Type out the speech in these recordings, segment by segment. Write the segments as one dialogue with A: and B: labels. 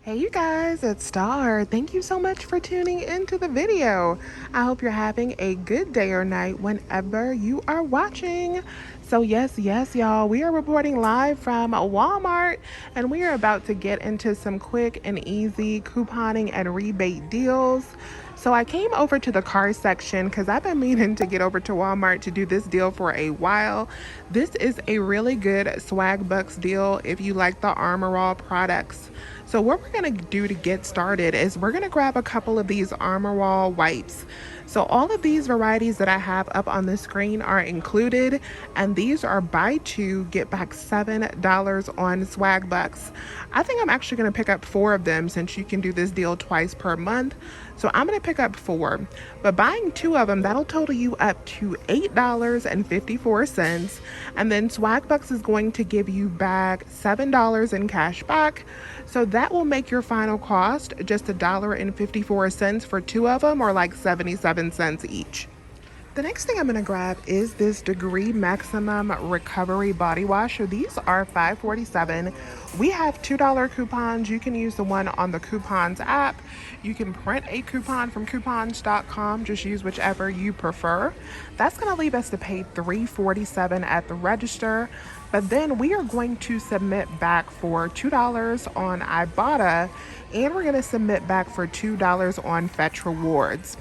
A: Hey you guys, it's Star. Thank you so much for tuning into the video. I hope you're having a good day or night whenever you are watching. So yes, y'all, we are reporting live from Walmart and we are about to get into some quick and easy couponing and rebate deals. So I came over to the car section because I've been meaning to get over to Walmart to do this deal for a while. This is a really good swag bucks deal if you like the Armor All products. So what we're gonna do to get started is we're gonna grab a couple of these Armor All wipes. So all of these varieties that I have up on the screen are included, and these are buy two, get back $7 on swag bucks. I think I'm actually gonna pick up 4 of them since you can do this deal twice per month. So I'm gonna pick up 4, but buying 2 of them, that'll total you up to $8.54. And then Swagbucks is going to give you back $7 in cash back. So that will make your final cost just $1.54 for 2 of them, or like 77 cents each. The next thing I'm going to grab is this Degree Maximum Recovery Body Wash. So these are $5.47. We have $2 coupons. You can use the one on the Coupons app. You can print a coupon from coupons.com. Just use whichever you prefer. That's going to leave us to pay $3.47 at the register. But then we are going to submit back for $2 on Ibotta, and we're going to submit back for $2 on Fetch Rewards.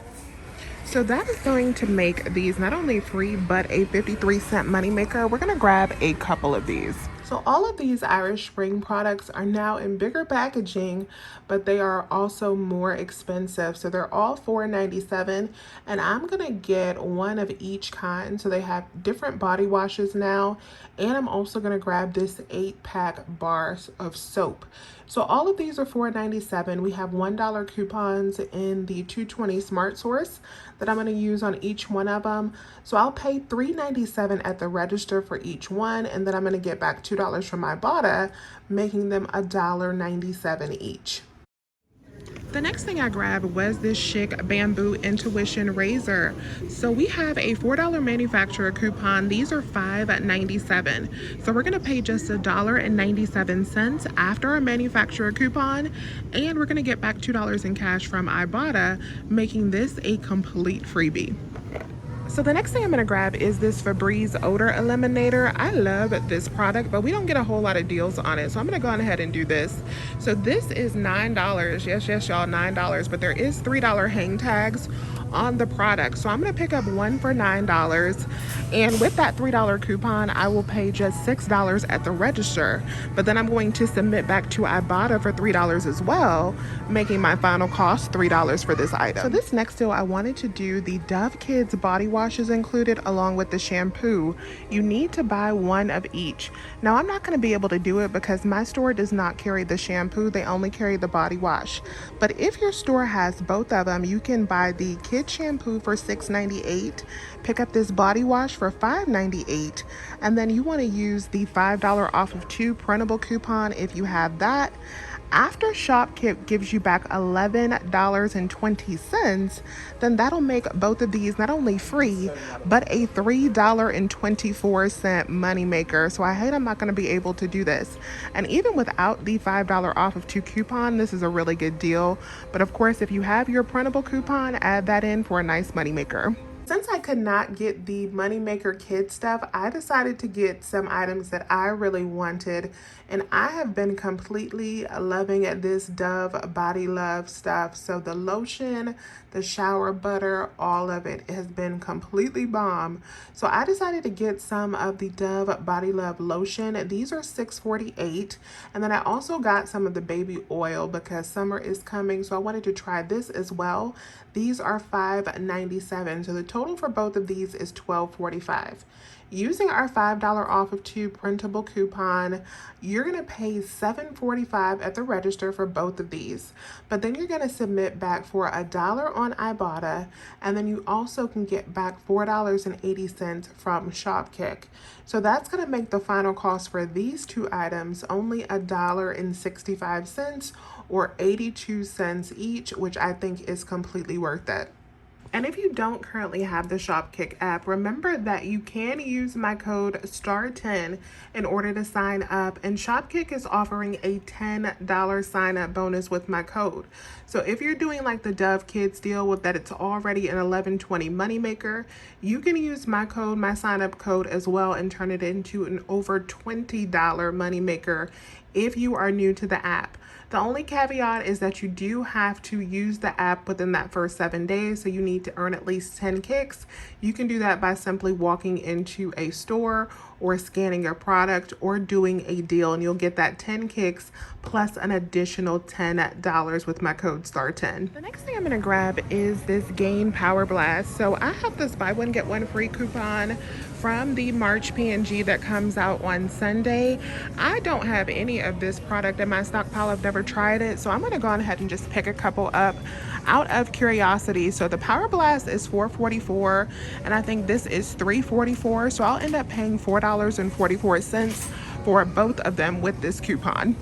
A: So that is going to make these not only free, but a 53-cent moneymaker. We're gonna grab a couple of these. So all of these Irish Spring products are now in bigger packaging, but they are also more expensive. So they're all $4.97, and I'm gonna get one of each kind. So they have different body washes now, and I'm also gonna grab this 8-pack bars of soap. So all of these are $4.97. We have $1 coupons in the 220 Smart Source that I'm going to use on each one of them. So I'll pay $3.97 at the register for each one, and then I'm going to get back $2 from Ibotta, making them $1.97 each. The next thing I grabbed was this chic bamboo intuition razor. So we have a $4 manufacturer coupon. These are $5.97. So we're gonna pay just $1.97 after our manufacturer coupon, and we're gonna get back $2 in cash from Ibotta, making this a complete freebie. So the next thing I'm gonna grab is this Febreeze Odor Eliminator. I love this product, but we don't get a whole lot of deals on it. So I'm gonna go ahead and do this. So this is $9, yes, y'all, $9, but there is $3 hang tags on the product. So I'm gonna pick up one for $9. And with that $3 coupon, I will pay just $6 at the register. But then I'm going to submit back to Ibotta for $3 as well, making my final cost $3 for this item. So this next deal, I wanted to do the Dove Kids body wash is included along with the shampoo. You need to buy one of each. Now I'm not going to be able to do it because my store does not carry the shampoo. They only carry the body wash. But if your store has both of them, you can buy the kid shampoo for $6.98, pick up this body wash for $5.98, and then you want to use the $5 off of 2 printable coupon if you have that. After Shopkick gives you back $11.20, then that'll make both of these not only free, but a $3.24 moneymaker. So I hate I'm not going to be able to do this. And even without the $5 off of 2 coupon, this is a really good deal. But of course, if you have your printable coupon, add that in for a nice moneymaker. Since I could not get the Moneymaker kid stuff, I decided to get some items that I really wanted, and I have been completely loving this Dove Body Love stuff. So the lotion, the shower butter, all of it has been completely bomb. So I decided to get some of the Dove Body Love lotion. These are $6.48, and then I also got some of the baby oil because summer is coming, so I wanted to try this as well. These are $5.97, so the total for both of these is $12.45. Using our $5 off of 2 printable coupon, you're going to pay $7.45 at the register for both of these. But then you're going to submit back for $1 on Ibotta, and then you also can get back $4.80 from Shopkick. So that's going to make the final cost for these 2 items only $1.65, or 82 cents each, which I think is completely worth it. And if you don't currently have the Shopkick app, remember that you can use my code STAR10 in order to sign up. And Shopkick is offering a $10 sign up bonus with my code. So if you're doing like the Dove Kids deal with that, it's already an 1120 moneymaker, you can use my code, my sign up code as well, and turn it into an over $20 moneymaker if you are new to the app. The only caveat is that you do have to use the app within that first 7 days, so you need to earn at least 10 kicks. You can do that by simply walking into a store or scanning your product or doing a deal, and you'll get that 10 kicks plus an additional $10 with my code STAR10. The next thing I'm gonna grab is this Gain Power Blast. So I have this buy one get one free coupon from the March P&G that comes out on Sunday. I don't have any of this product in my stockpile. I've never tried it, so I'm gonna go ahead and just pick a couple up out of curiosity. So the Power Blast is $4.44, and I think this is $3.44, so I'll end up paying $4.44 for both of them with this coupon.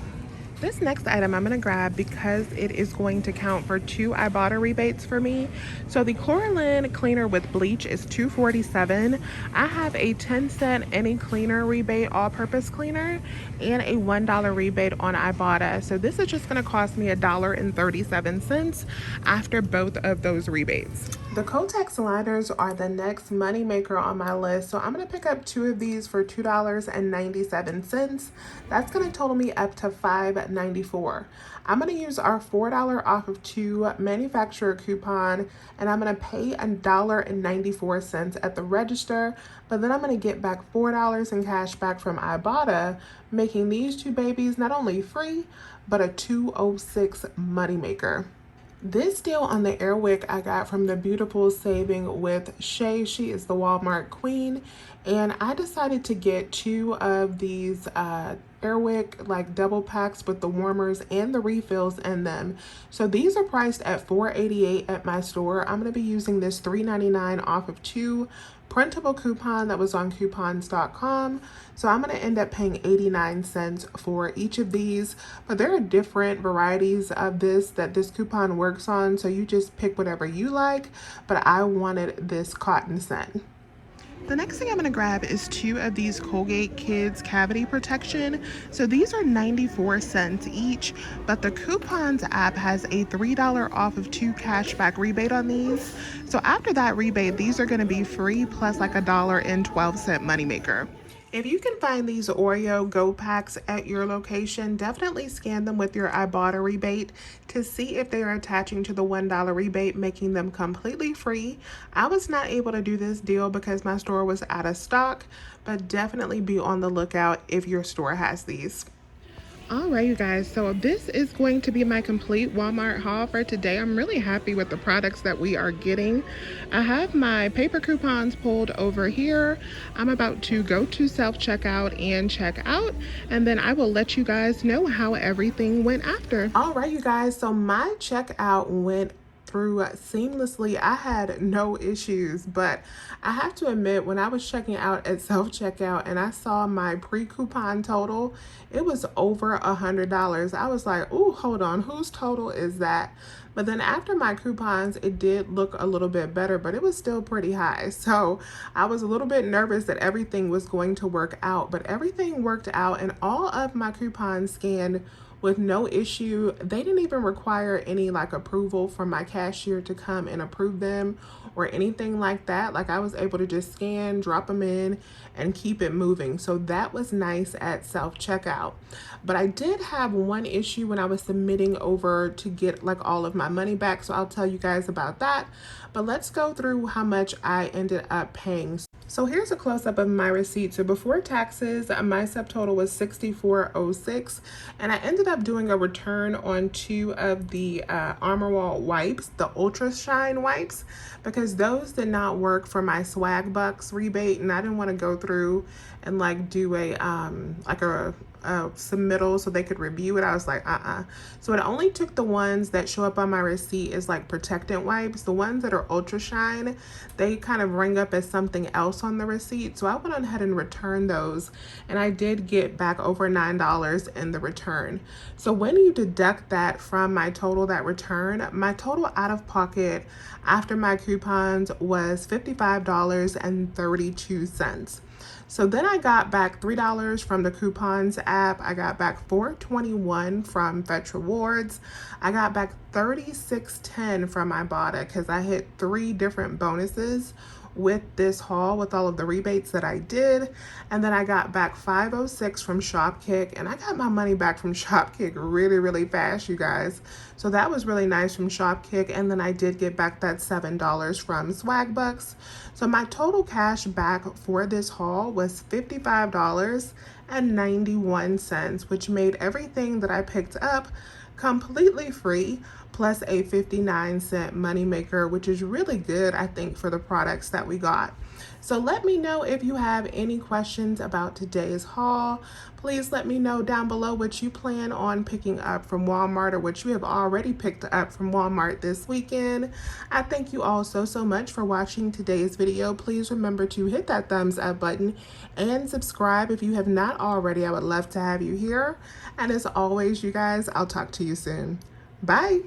A: This next item I'm gonna grab because it is going to count for 2 Ibotta rebates for me. So the Chlorine cleaner with bleach is $2.47. I have a 10-cent any cleaner rebate, all-purpose cleaner, and a $1 rebate on Ibotta. So this is just gonna cost me $1.37 after both of those rebates. The Kotex Liners are the next money maker on my list, so I'm gonna pick up 2 of these for $2.97. That's gonna total me up to $5.94. I'm gonna use our $4 off of 2 manufacturer coupon, and I'm gonna pay $1.94 at the register, but then I'm gonna get back $4 in cash back from Ibotta, making these 2 babies not only free, but a $2.06 moneymaker. This deal on the Airwick I got from the beautiful Saving with Shay. She is the Walmart queen, and I decided to get 2 of these Airwick like double packs with the warmers and the refills in them. So these are priced at $4.88 at my store. I'm going to be using this $3.99 off of 2 printable coupon that was on coupons.com. So I'm going to end up paying 89 cents for each of these, but there are different varieties of this that this coupon works on, so you just pick whatever you like, but I wanted this cotton scent. The next thing I'm going to grab is 2 of these Colgate Kids Cavity Protection. So these are 94 cents each, but the Coupons app has a $3 off of 2 cashback rebate on these. So after that rebate, these are going to be free plus like $1.12 moneymaker. If you can find these Oreo Go Packs at your location, definitely scan them with your Ibotta rebate to see if they are attaching to the $1 rebate, making them completely free. I was not able to do this deal because my store was out of stock, but definitely be on the lookout if your store has these. All right, you guys, so this is going to be my complete Walmart haul for today. I'm really happy with the products that we are getting. I have my paper coupons pulled over here. I'm about to go to self-checkout and check out, and then I will let you guys know how everything went after. All right, you guys, so my checkout went through seamlessly. I had no issues, but I have to admit, when I was checking out at self-checkout and I saw my pre-coupon total, it was over $100. I was like, ooh, hold on, whose total is that? But then after my coupons, it did look a little bit better, but it was still pretty high. So I was a little bit nervous that everything was going to work out, but everything worked out, and all of my coupons scanned with no issue. They didn't even require any like approval from my cashier to come and approve them or anything like that. Like I was able to just scan, drop them in, and keep it moving. So that was nice at self-checkout. But I did have one issue when I was submitting over to get like all of my money back. So I'll tell you guys about that. But let's go through how much I ended up paying. So here's a close-up of my receipt. So before taxes, my subtotal was $64.06, and I ended up doing a return on 2 of the Armor Wall wipes, the Ultra Shine wipes, because those did not work for my Swag Bucks rebate, and I didn't want to go through and like do a submittal so they could review it. I was like, So it only took the ones that show up on my receipt as like protectant wipes. The ones that are ultra shine, they kind of ring up as something else on the receipt. So I went on ahead and returned those, and I did get back over $9 in the return. So when you deduct that from my total that return, my total out of pocket after my coupons was $55.32. So then I got back $3 from the coupons app. I got back $4.21 from Fetch Rewards. I got back $36.10 from Ibotta because I hit 3 different bonuses with this haul with all of the rebates that I did. And then I got back $5.06 from Shopkick, and I got my money back from Shopkick really fast, you guys. So that was really nice from Shopkick. And then I did get back that $7 from Swagbucks. So my total cash back for this haul was $55.91, which made everything that I picked up completely free, plus a 59-cent moneymaker, which is really good, I think, for the products that we got. So let me know if you have any questions about today's haul. Please let me know down below what you plan on picking up from Walmart or what you have already picked up from Walmart this weekend. I thank you all so much for watching today's video. Please remember to hit that thumbs up button and subscribe if you have not already. I would love to have you here. And as always, you guys, I'll talk to you soon. Bye.